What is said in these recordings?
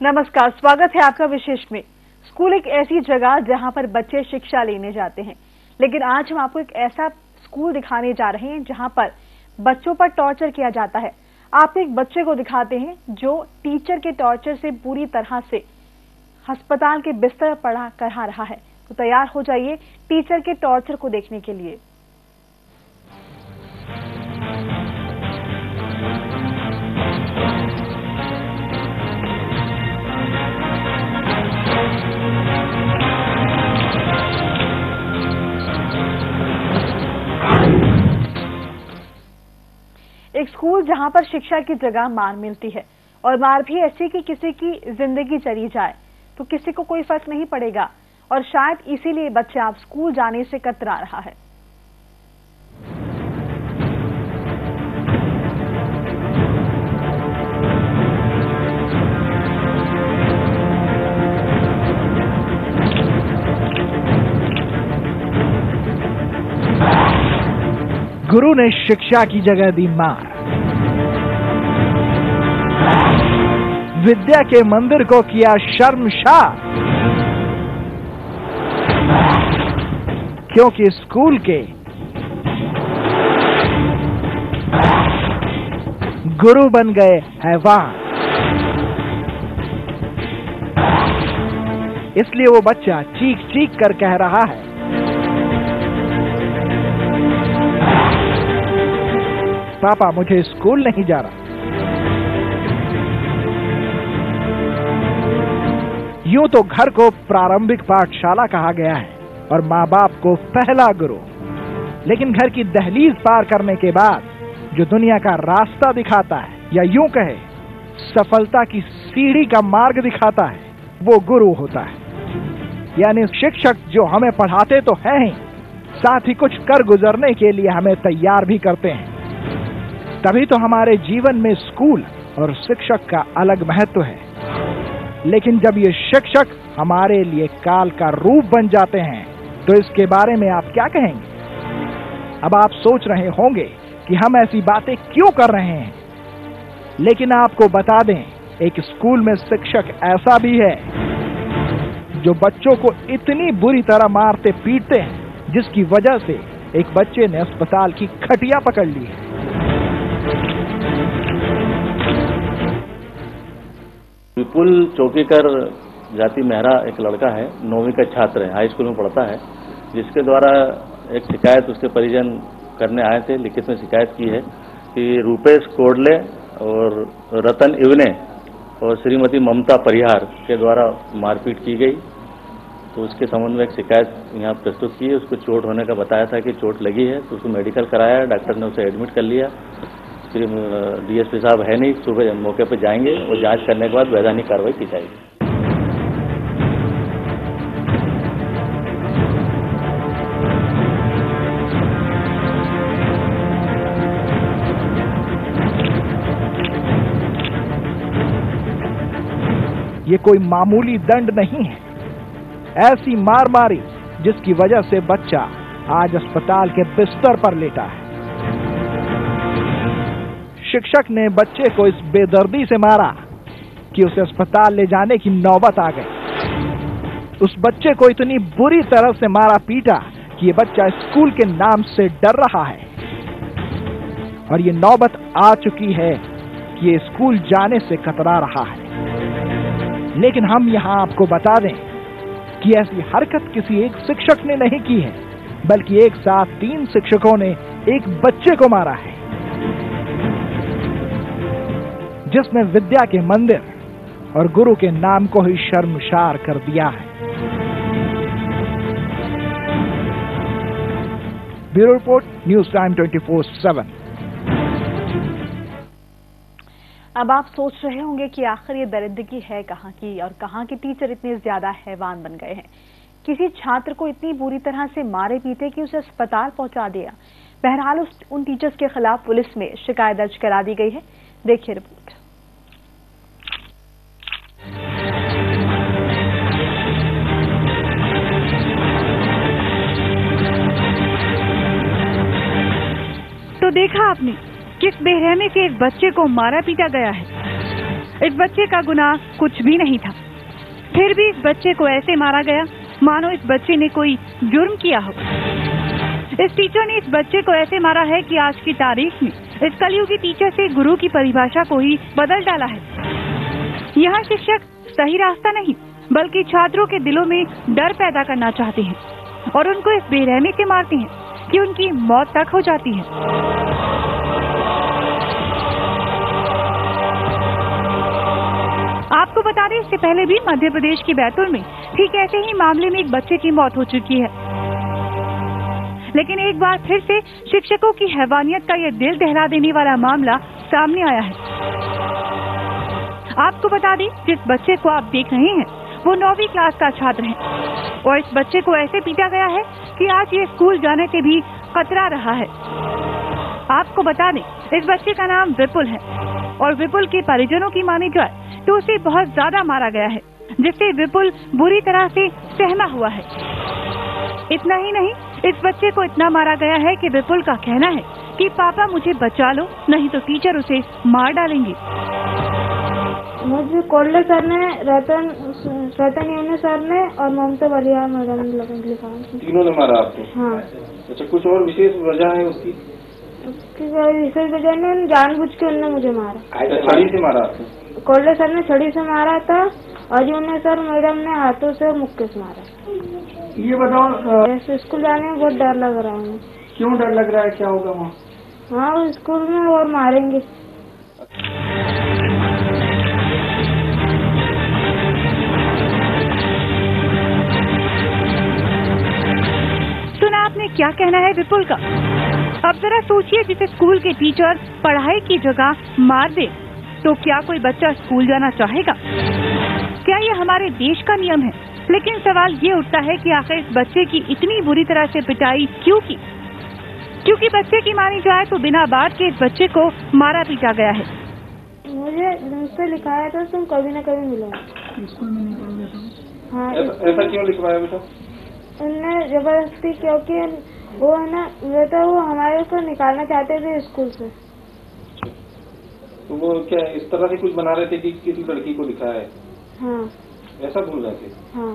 नमस्कार, स्वागत है आपका विशेष में। स्कूल एक ऐसी जगह जहां पर बच्चे शिक्षा लेने जाते हैं, लेकिन आज हम आपको एक ऐसा स्कूल दिखाने जा रहे हैं जहां पर बच्चों पर टॉर्चर किया जाता है। आपको एक बच्चे को दिखाते हैं जो टीचर के टॉर्चर से बुरी तरह से अस्पताल के बिस्तर पर पड़ा करा रहा है। तो तैयार हो जाइए टीचर के टॉर्चर को देखने के लिए। एक स्कूल जहां पर शिक्षा की जगह मार मिलती है, और मार भी ऐसी कि किसी की जिंदगी चली जाए तो किसी को कोई फर्क नहीं पड़ेगा, और शायद इसीलिए बच्चा अब स्कूल जाने से कतरा रहा है। गुरु ने शिक्षा की जगह दी मार। विद्या के मंदिर को किया शर्मसार, क्योंकि स्कूल के गुरु बन गए हैवान। इसलिए वो बच्चा चीख चीख कर कह रहा है, पापा मुझे स्कूल नहीं जा रहा। यूं तो घर को प्रारंभिक पाठशाला कहा गया है और माँ बाप को पहला गुरु, लेकिन घर की दहलीज पार करने के बाद जो दुनिया का रास्ता दिखाता है, या यूं कहे सफलता की सीढ़ी का मार्ग दिखाता है, वो गुरु होता है। यानी शिक्षक जो हमें पढ़ाते तो हैं ही, साथ ही कुछ कर गुजरने के लिए हमें तैयार भी करते हैं। तभी तो हमारे जीवन में स्कूल और शिक्षक का अलग महत्व है। लेकिन जब ये शिक्षक हमारे लिए काल का रूप बन जाते हैं तो इसके बारे में आप क्या कहेंगे? अब आप सोच रहे होंगे कि हम ऐसी बातें क्यों कर रहे हैं, लेकिन आपको बता दें, एक स्कूल में शिक्षक ऐसा भी है जो बच्चों को इतनी बुरी तरह मारते पीटते हैं जिसकी वजह से एक बच्चे ने अस्पताल की खटिया पकड़ ली है। विपुल चौकीकर जाति मेहरा एक लड़का है, 9वीं का छात्र है, हाई स्कूल में पढ़ता है, जिसके द्वारा एक शिकायत उसके परिजन करने आए थे। लिखित में शिकायत की है कि रूपेश कोडले और रतन इवने और श्रीमती ममता परिहार के द्वारा मारपीट की गई। तो उसके संबंध में एक शिकायत यहाँ प्रस्तुत की है। उसको चोट होने का बताया था कि चोट लगी है, तो उसको मेडिकल कराया, डॉक्टर ने उसे एडमिट कर लिया। फिर डीएसपी साहब है नहीं, सुबह मौके पर जाएंगे और जांच करने के बाद वैधानिक कार्रवाई की जाएगी। ये कोई मामूली दंड नहीं है। ऐसी मार मारी जिसकी वजह से बच्चा आज अस्पताल के बिस्तर पर लेटा है। शिक्षक ने बच्चे को इस बेदर्दी से मारा कि उसे अस्पताल ले जाने की नौबत आ गई। उस बच्चे को इतनी बुरी तरह से मारा पीटा कि ये बच्चा स्कूल के नाम से डर रहा है, और ये नौबत आ चुकी है कि ये स्कूल जाने से कतरा रहा है। लेकिन हम यहां आपको बता दें कि ऐसी हरकत किसी एक शिक्षक ने नहीं की है, बल्कि एक साथ 3 शिक्षकों ने एक बच्चे को मारा है, जिसने विद्या के मंदिर और गुरु के नाम को ही शर्मसार कर दिया है। Bureau report, news time 24/7। अब आप सोच रहे होंगे कि आखिर ये दरिद्रगी है कहाँ की, और कहाँ के टीचर इतने ज्यादा हैवान बन गए हैं। किसी छात्र को इतनी बुरी तरह से मारे पीटे कि उसे अस्पताल पहुंचा दिया। बहरहाल उन टीचर्स के खिलाफ पुलिस में शिकायत दर्ज करा दी गई है। देखिए रिपोर्ट। तो देखा आपने किस बेरहमी से एक बच्चे को मारा पीटा गया है। इस बच्चे का गुनाह कुछ भी नहीं था, फिर भी इस बच्चे को ऐसे मारा गया मानो इस बच्चे ने कोई जुर्म किया हो। इस टीचर ने इस बच्चे को ऐसे मारा है कि आज की तारीख में इस कलयुगी टीचर से गुरु की परिभाषा को ही बदल डाला है। यहाँ शिक्षक सही रास्ता नहीं बल्कि छात्रों के दिलों में डर पैदा करना चाहते हैं और उनको इस बेरहमी से मारते हैं कि उनकी मौत तक हो जाती है। आपको बता दें, इससे पहले भी मध्य प्रदेश के बैतूल में ठीक ऐसे ही मामले में एक बच्चे की मौत हो चुकी है, लेकिन एक बार फिर से शिक्षकों की हैवानियत का यह दिल दहला देने वाला मामला सामने आया है। आपको बता दें, जिस बच्चे को आप देख रहे हैं वो 9वीं क्लास का छात्र है और इस बच्चे को ऐसे पीटा गया है कि आज ये स्कूल जाने से भी कतरा रहा है। आपको बता दें, इस बच्चे का नाम विपुल है और विपुल के परिजनों की मानी जाए तो उसे बहुत ज्यादा मारा गया है, जिससे विपुल बुरी तरह से सहमा हुआ है। इतना ही नहीं, इस बच्चे को इतना मारा गया है कि विपुल का कहना है कि पापा मुझे बचा लो, नहीं तो टीचर उसे मार डालेंगे। मुझे कोल्ले सर ने, रतन सर ने और ममता बलिया मैडम ने लिखा। तीनों ने मारा आपको? हाँ। अच्छा, कुछ और विशेष वजह है उसकी? विशेष वजह नहीं, जानबूझ के उन्होंने मुझे मारा। छड़ी से मारा आपको? कोल्ले सर ने छड़ी से मारा था और जीवन सर मैडम ने हाथों से और मुक्के से मारा। ये बताओ, स्कूल जाने में बहुत डर लग रहा है। क्यों डर लग रहा है, क्या होगा वहाँ? हाँ, स्कूल में और मारेंगे। सुना आपने क्या कहना है विपुल का? अब जरा सोचिए, जिसे स्कूल के टीचर पढ़ाई की जगह मार दे तो क्या कोई बच्चा स्कूल जाना चाहेगा? क्या ये हमारे देश का नियम है? लेकिन सवाल ये उठता है कि आखिर इस बच्चे की इतनी बुरी तरह से पिटाई क्यों की? क्योंकि बच्चे की मानी जाए तो बिना बात के इस बच्चे को मारा पीटा गया है। मुझसे लिखाया था तुम कभी न कभी मिलोगे। स्कूल में नहीं पढ़ोगे तुम? हाँ। ऐसा क्यों लिखवाया बेटा? उनने जबरदस्ती, क्योंकि वो है ना, वो हमारे को निकालना चाहते थे स्कूल से। तो वो क्या इस तरह से कुछ बना रहे थे कि किसी लड़की को लिखा है? हाँ। ऐसा भूल रहे थे? हाँ।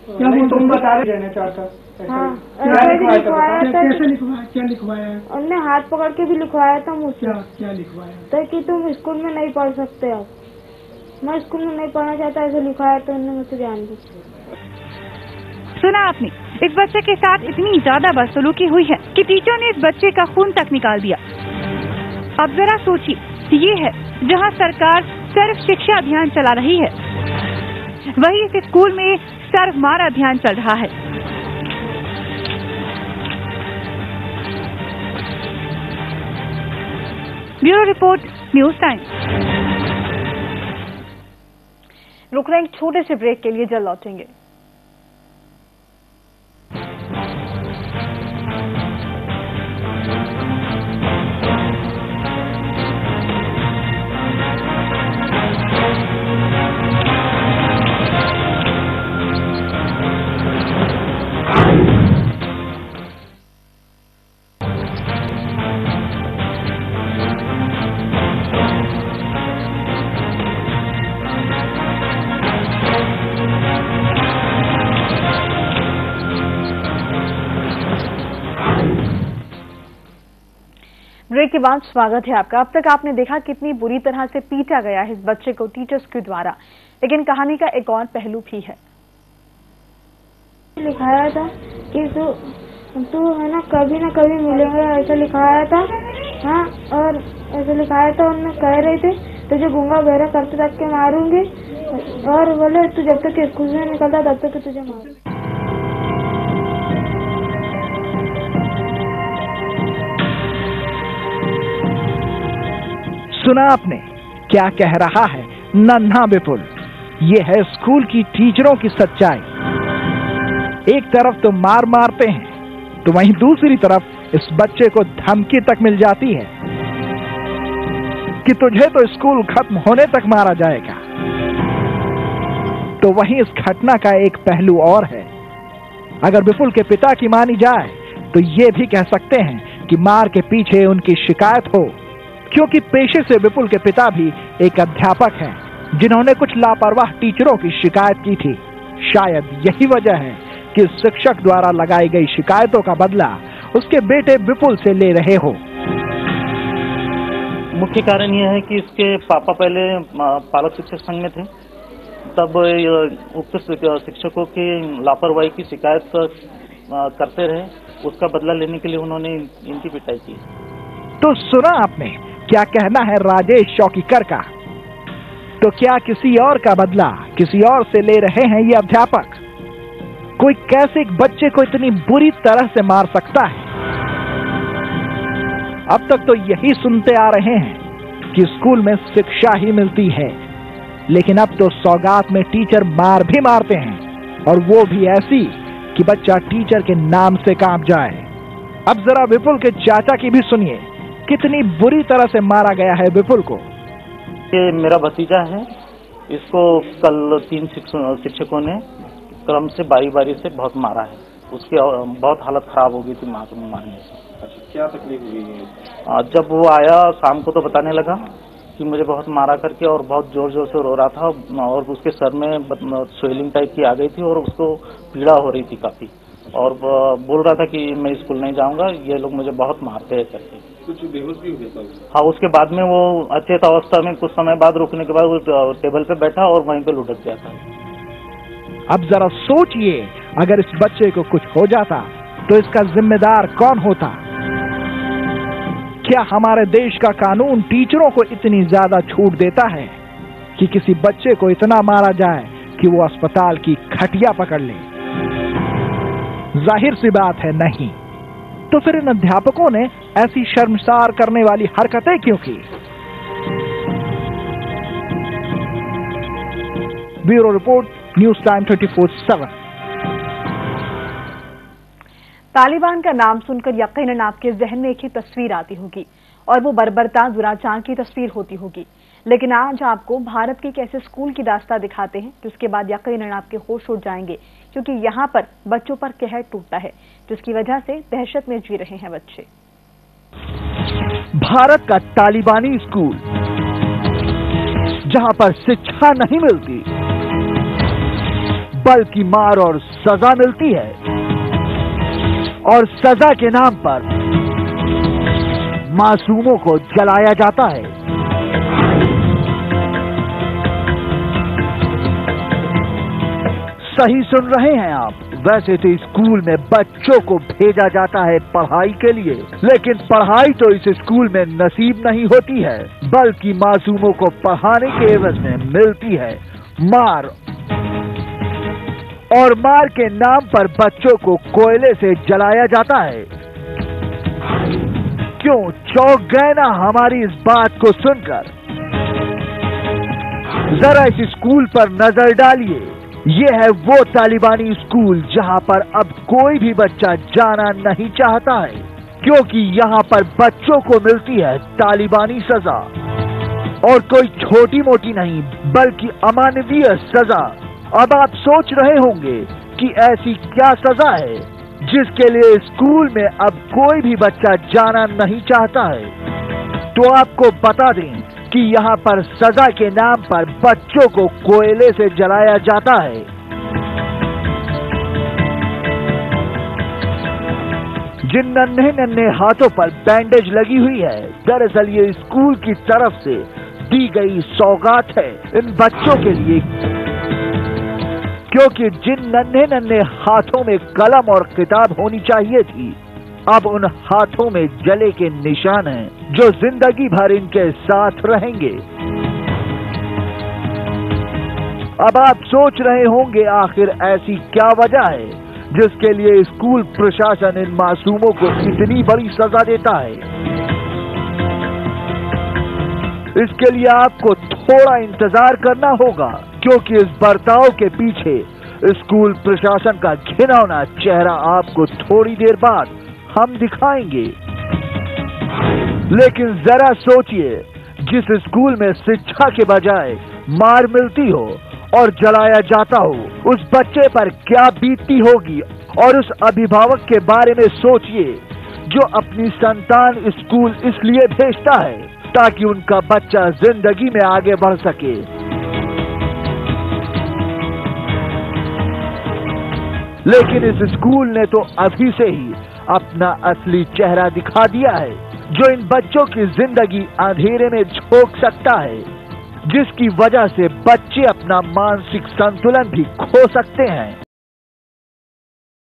क्या तुम बता रहे चाहता? हाँ, क्या लिखवाया? उनने हाथ पकड़ के भी लिखवाया था मुझसे। क्या लिखवाया? तो कि तुम स्कूल में नहीं पढ़ सकते। अब मैं स्कूल में नहीं पढ़ना चाहता, ऐसे लिखवाया तो उन्होंने मुझसे जान दी। सुना आपने, इस बच्चे के साथ इतनी ज्यादा बदसलूकी हुई है कि टीचर ने इस बच्चे का खून तक निकाल दिया। अब जरा सोचिए, ये है जहां सरकार सर्व शिक्षा अभियान चला रही है, वही इस स्कूल में सर्व मार अभियान चल रहा है। Bureau report, news time. रुक रहे हैं एक छोटे से ब्रेक के लिए, जल्द लौटेंगे। ब्रेक के बाद स्वागत है आपका। अब तक आपने देखा कितनी बुरी तरह से पीटा गया है इस बच्चे को टीचर्स के द्वारा, लेकिन कहानी का एक और पहलू भी है। लिखाया था कि तू है ना कभी मिलेंगे, ऐसा लिखाया था। हाँ, और ऐसा लिखाया था। उन्होंने कह रहे थे तुझे गूंगा बहरा करते तक के मारूंगी, और बोले तू जब तक स्कूल से निकलता तब तक तुझे मारूंगी। सुना आपने क्या कह रहा है नन्हा विपुल? ये है स्कूल की टीचरों की सच्चाई। एक तरफ तो मार मारते हैं तो वहीं दूसरी तरफ इस बच्चे को धमकी तक मिल जाती है कि तुझे तो स्कूल खत्म होने तक मारा जाएगा। तो वहीं इस घटना का एक पहलू और है। अगर विपुल के पिता की मानी जाए तो ये भी कह सकते हैं कि मार के पीछे उनकी शिकायत हो क्योंकि पेशे से विपुल के पिता भी एक अध्यापक हैं, जिन्होंने कुछ लापरवाह टीचरों की शिकायत की थी। शायद यही वजह है कि शिक्षक द्वारा लगाई गई शिकायतों का बदला उसके बेटे विपुल से ले रहे हो। मुख्य कारण यह है कि इसके पापा पहले पालक शिक्षक संघ में थे, तब उक्त शिक्षकों की लापरवाही की शिकायत करते रहे, उसका बदला लेने के लिए उन्होंने इनकी पिटाई की। तो सुना आपने क्या कहना है राजेश चौकीकर का। तो क्या किसी और का बदला किसी और से ले रहे हैं ये अध्यापक? कोई कैसे एक बच्चे को इतनी बुरी तरह से मार सकता है? अब तक तो यही सुनते आ रहे हैं कि स्कूल में शिक्षा ही मिलती है, लेकिन अब तो सौगात में टीचर मार भी मारते हैं, और वो भी ऐसी कि बच्चा टीचर के नाम से कांप जाए। अब जरा विपुल के चाचा की भी सुनिए, कितनी बुरी तरह से मारा गया है विपुल को। ये मेरा भतीजा है, इसको कल 3 शिक्षकों ने क्रम से बारी से बहुत मारा है। उसकी बहुत हालत खराब हो गई थी मारने से। अच्छा, क्या तकलीफ हुई है? जब वो आया शाम को तो बताने लगा कि मुझे बहुत मारा करके, और बहुत जोर जोर से रो रहा था, और उसके सर में स्वेलिंग टाइप की आ गई थी और उसको पीड़ा हो रही थी काफी, और बोल रहा था कि मैं स्कूल नहीं जाऊंगा, ये लोग मुझे बहुत मारते हैं करके। कुछ बेहोश भी हो गया था? हाँ, उसके बाद में वो अचेत अवस्था में कुछ समय बाद रुकने के बाद वो टेबल पे बैठा और वहीं पे लुढ़क गया था। अब जरा सोचिए, अगर इस बच्चे को कुछ हो जाता तो इसका जिम्मेदार कौन होता? क्या हमारे देश का कानून टीचरों को इतनी ज्यादा छूट देता है कि किसी बच्चे को इतना मारा जाए कि वो अस्पताल की खटिया पकड़ ले? जाहिर सी बात है नहीं। तो फिर इन अध्यापकों ने ऐसी शर्मसार करने वाली हरकतें क्यों की? Bureau report, news time 24/7। Taliban का नाम सुनकर यकीनन आपके जहन में एक ही तस्वीर आती होगी, और वो बर्बरता दुराचार की तस्वीर होती होगी। लेकिन आज आपको भारत के एक ऐसे स्कूल की दास्तां दिखाते हैं जिसके बाद यकीनन आपके होश उड़ जाएंगे, क्योंकि यहाँ पर बच्चों पर कहर टूटता है, जिसकी वजह से दहशत में जी रहे हैं बच्चे। भारत का तालिबानी स्कूल, जहां पर शिक्षा नहीं मिलती बल्कि मार और सजा मिलती है, और सजा के नाम पर मासूमों को जलाया जाता है। सही सुन रहे हैं आप, वैसे तो स्कूल में बच्चों को भेजा जाता है पढ़ाई के लिए, लेकिन पढ़ाई तो इस स्कूल में नसीब नहीं होती है, बल्कि मासूमों को पढ़ाने के एवज में मिलती है मार, और मार के नाम पर बच्चों को कोयले से जलाया जाता है। क्यों चौंक गए ना हमारी इस बात को सुनकर? जरा इस स्कूल पर नजर डालिए। ये है वो तालिबानी स्कूल जहां पर अब कोई भी बच्चा जाना नहीं चाहता है, क्योंकि यहाँ पर बच्चों को मिलती है तालिबानी सजा, और कोई छोटी मोटी नहीं बल्कि अमानवीय सजा। अब आप सोच रहे होंगे कि ऐसी क्या सजा है जिसके लिए स्कूल में अब कोई भी बच्चा जाना नहीं चाहता है। तो आपको बता दें कि यहाँ पर सजा के नाम पर बच्चों को कोयले से जलाया जाता है। जिन नन्हे नन्हे हाथों पर बैंडेज लगी हुई है, दरअसल ये स्कूल की तरफ से दी गई सौगात है इन बच्चों के लिए, क्योंकि जिन नन्हे नन्हे हाथों में कलम और किताब होनी चाहिए थी, अब उन हाथों में जले के निशान हैं जो जिंदगी भर इनके साथ रहेंगे। अब आप सोच रहे होंगे आखिर ऐसी क्या वजह है जिसके लिए स्कूल प्रशासन इन मासूमों को इतनी बड़ी सजा देता है। इसके लिए आपको थोड़ा इंतजार करना होगा, क्योंकि इस बर्ताव के पीछे स्कूल प्रशासन का घिनौना चेहरा आपको थोड़ी देर बाद हम दिखाएंगे। लेकिन जरा सोचिए, जिस स्कूल में शिक्षा के बजाय मार मिलती हो और जलाया जाता हो, उस बच्चे पर क्या बीतती होगी, और उस अभिभावक के बारे में सोचिए जो अपनी संतान स्कूल इसलिए भेजता है ताकि उनका बच्चा जिंदगी में आगे बढ़ सके। लेकिन इस स्कूल ने तो अभी से ही अपना असली चेहरा दिखा दिया है, जो इन बच्चों की जिंदगी अंधेरे में झोंक सकता है, जिसकी वजह से बच्चे अपना मानसिक संतुलन भी खो सकते हैं।